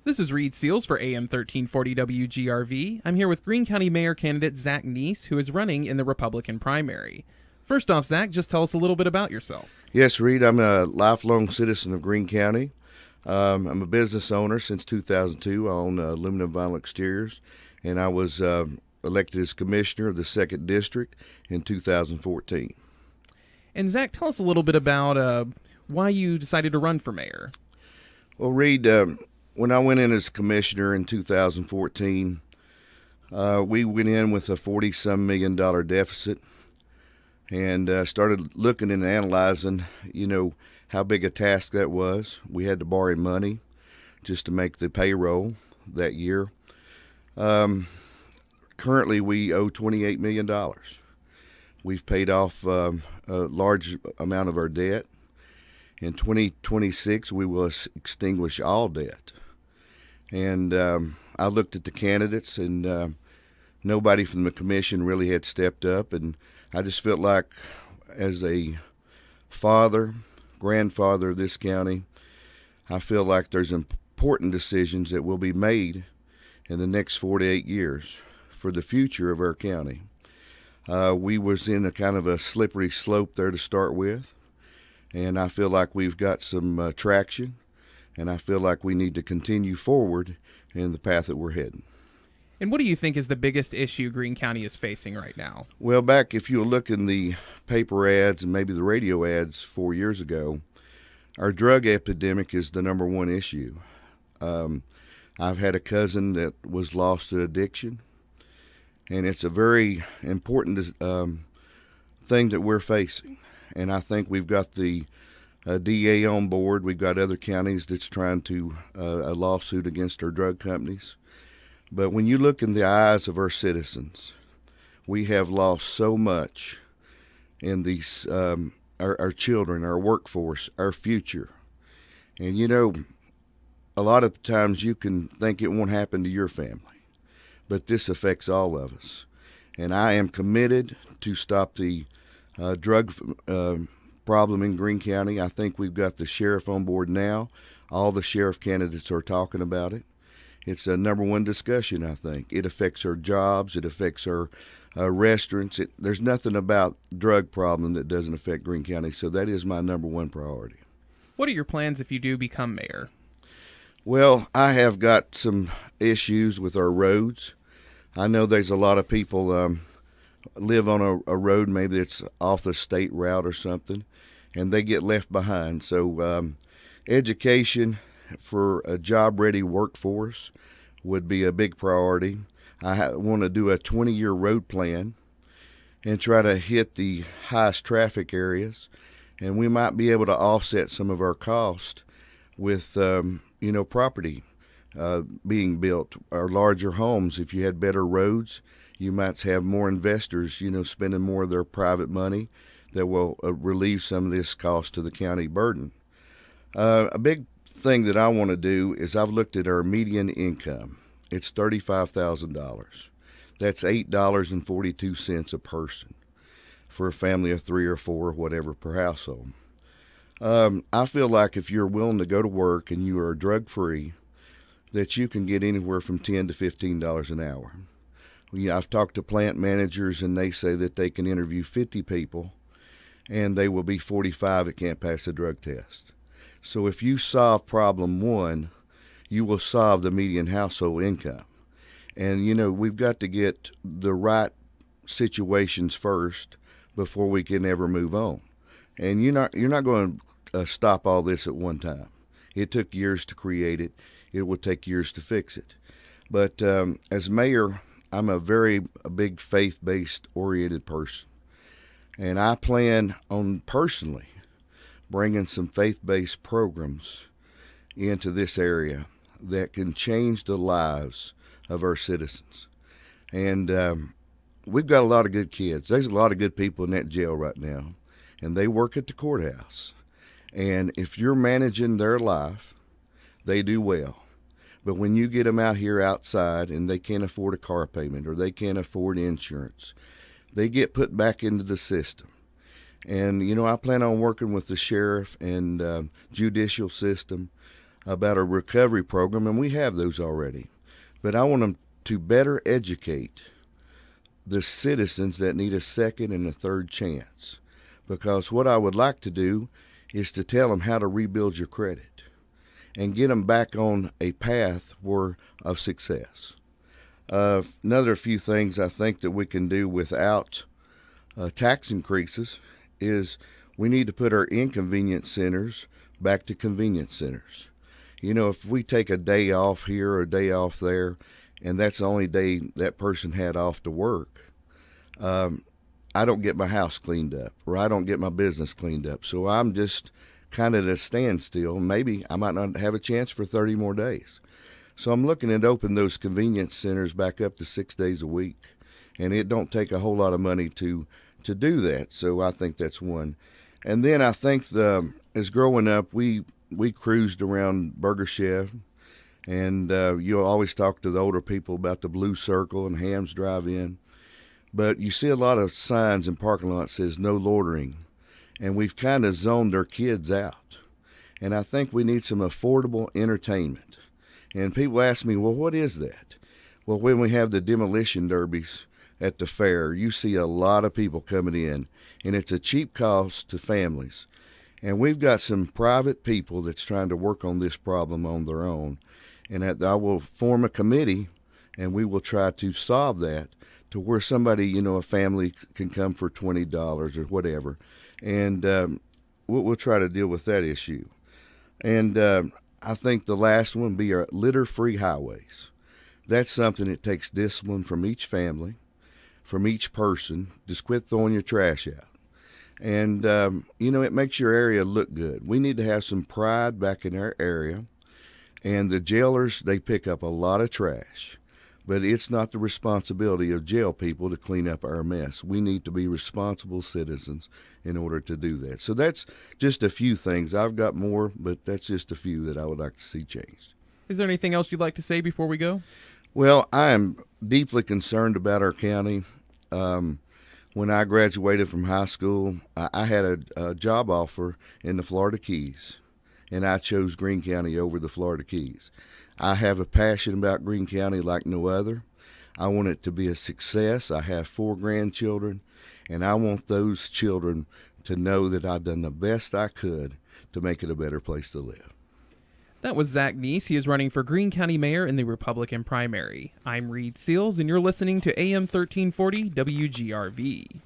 This is Reed Seals for AM 1340 WGRV. I'm here with Greene County Mayor candidate Zach Neas, who is running in the Republican primary. First off, Zach, just tell us a little bit about yourself. Yes, Reed, I'm a lifelong citizen of Greene County. I'm a business owner since 2002. I own aluminum vinyl exteriors, and I was elected as commissioner of the 2nd District in 2014. And Zach, tell us a little bit about why you decided to run for mayor. Well, Reed, when I went in as commissioner in 2014, we went in with a $40-some million deficit and started looking and analyzing, how big a task that was. We had to borrow money just to make the payroll that year. Currently, we owe $28 million. We've paid off a large amount of our debt. In 2026, we will extinguish all debt. And I looked at the candidates, and nobody from the commission really had stepped up. And I just felt like, as a father, grandfather of this county, I feel like there's important decisions that will be made in the next 4 to 8 years for the future of our county. We was in a kind of a slippery slope there to start with, and I feel like we've got some traction, and I feel like we need to continue forward in the path that we're heading. And what do you think is the biggest issue Greene County is facing right now? Well, if you look in the paper ads and maybe the radio ads 4 years ago, our drug epidemic is the number one issue. I've had a cousin that was lost to addiction, and it's a very important thing that we're facing. And I think we've got the DA on board. We've got other counties that's trying to a lawsuit against our drug companies. But when you look in the eyes of our citizens, we have lost so much in these our children, our workforce, our future. And a lot of times you can think it won't happen to your family, but this affects all of us. And I am committed to stop the drug problem in Greene County. I think we've got the sheriff on board now. All the sheriff candidates are talking about it. It's a number one discussion, I think. It affects our jobs. It affects our restaurants. There's nothing about drug problem that doesn't affect Greene County, so that is my number one priority. What are your plans if you do become mayor? Well, I have got some issues with our roads. I know there's a lot of people live on a road, maybe it's off the state route or something, and they get left behind. So education for a job-ready workforce would be a big priority. I want to do a 20-year road plan and try to hit the highest traffic areas, and we might be able to offset some of our cost with, property being built, or larger homes. If you had better roads, you might have more investors, spending more of their private money that will relieve some of this cost to the county burden. A big thing that I want to do is I've looked at our median income. It's $35,000. That's $8.42 a person for a family of 3 or 4, whatever, per household. I feel like if you're willing to go to work and you are drug-free, that you can get anywhere from $10 to $15 an hour. I've talked to plant managers, and they say that they can interview 50 people, and they will be 45 that can't pass a drug test. So if you solve problem one, you will solve the median household income. And, we've got to get the right situations first before we can ever move on. And you're not going to stop all this at one time. It took years to create it. It will take years to fix it. But as mayor, I'm a big faith-based oriented person. And I plan on personally bringing some faith-based programs into this area that can change the lives of our citizens. And we've got a lot of good kids. There's a lot of good people in that jail right now, and they work at the courthouse. And if you're managing their life, they do well. But when you get them out here outside and they can't afford a car payment or they can't afford insurance, they get put back into the system. And, I plan on working with the sheriff and judicial system about a recovery program, and we have those already. But I want them to better educate the citizens that need a second and a third chance. Because what I would like to do is to tell them how to rebuild your credit and get them back on a path of success. Another few things I think that we can do without tax increases is we need to put our inconvenience centers back to convenience centers. If we take a day off here or a day off there, and that's the only day that person had off to work, I don't get my house cleaned up, or I don't get my business cleaned up. So I'm just kind of at a standstill. Maybe I might not have a chance for 30 more days. So I'm looking at opening those convenience centers back up to 6 days a week. And it don't take a whole lot of money to do that. So I think that's one. And then I think as growing up, we cruised around Burger Chef, and you'll always talk to the older people about the Blue Circle and Ham's Drive-In. But you see a lot of signs in parking lots says no loitering, and we've kind of zoned our kids out. And I think we need some affordable entertainment. And people ask me, well, what is that? Well, when we have the demolition derbies at the fair, you see a lot of people coming in, and it's a cheap cost to families. And we've got some private people that's trying to work on this problem on their own. And I will form a committee, and we will try to solve that to where somebody, a family can come for $20 or whatever. And we'll try to deal with that issue. And I think the last one would be our litter-free highways. That's something that takes discipline from each family, from each person. Just quit throwing your trash out. And, it makes your area look good. We need to have some pride back in our area. And the jailers, they pick up a lot of trash. But it's not the responsibility of jail people to clean up our mess. We need to be responsible citizens in order to do that. So that's just a few things. I've got more, but that's just a few that I would like to see changed. Is there anything else you'd like to say before we go? Well, I am deeply concerned about our county. When I graduated from high school, I had a job offer in the Florida Keys, and I chose Greene County over the Florida Keys. I have a passion about Greene County like no other. I want it to be a success. I have 4 grandchildren, and I want those children to know that I've done the best I could to make it a better place to live. That was Zach Neas. He is running for Greene County Mayor in the Republican primary. I'm Reed Seals, and you're listening to AM 1340 WGRV.